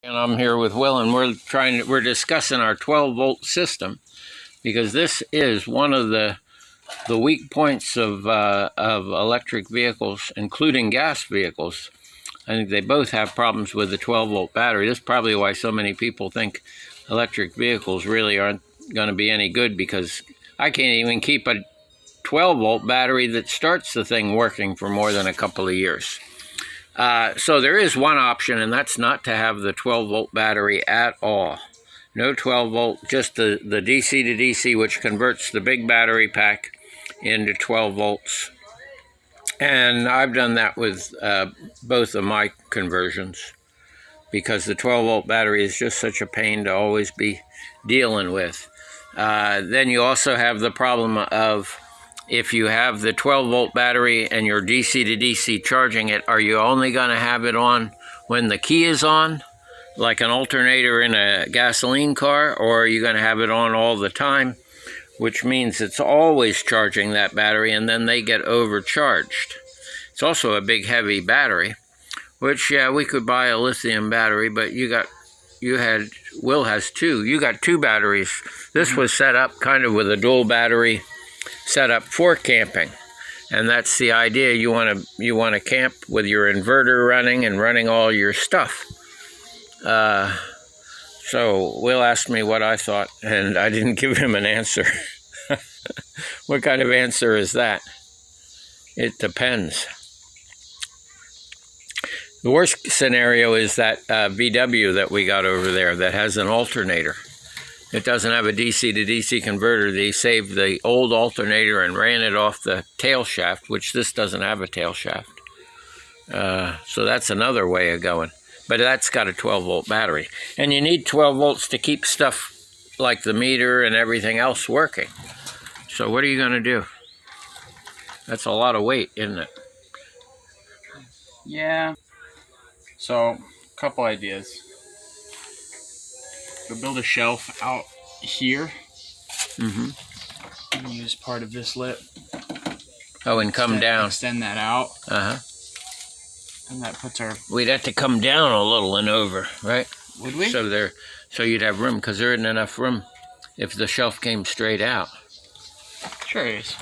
And I'm here with Will, and we're discussing our 12-volt system because this is one of the weak points of electric vehicles, including gas vehicles. I think they both have problems with the 12-volt battery. This is probably why so many people think electric vehicles really aren't going to be any good, because I can't even keep a 12-volt battery that starts the thing working for more than a couple of years. So there is one option, and that's not to have the 12-volt battery at all. No 12-volt, just the DC to DC, which converts the big battery pack into 12 volts. And I've done that with both of my conversions, because the 12-volt battery is just such a pain to always be dealing with. Then you also have the problem of, if you have the 12-volt battery and you're DC to DC charging it, are you only going to have it on when the key is on, like an alternator in a gasoline car, or are you going to have it on all the time, which means it's always charging that battery, and then they get overcharged. It's also a big, heavy battery, which, yeah, we could buy a lithium battery, but Will has two. You got two batteries. This was set up kind of with a dual battery set up for camping, and that's the idea. You want to camp with your inverter running and running all your stuff. So Will asked me what I thought, and I didn't give him an answer. What kind of answer is that? It depends. The worst scenario is that VW that we got over there that has an alternator. It doesn't have a DC to DC converter. They saved the old alternator and ran it off the tail shaft, which this doesn't have a tail shaft. So that's another way of going. But that's got a 12-volt battery. And you need 12 volts to keep stuff like the meter and everything else working. So what are you going to do? That's a lot of weight, isn't it? Yeah. So, a couple ideas. We'll build a shelf out here. And use part of this lip. Oh, and come down. Extend that out. Uh-huh. And that puts our... We'd have to come down a little and over, right? Would we? So you'd have room, because there isn't enough room if the shelf came straight out. Sure is.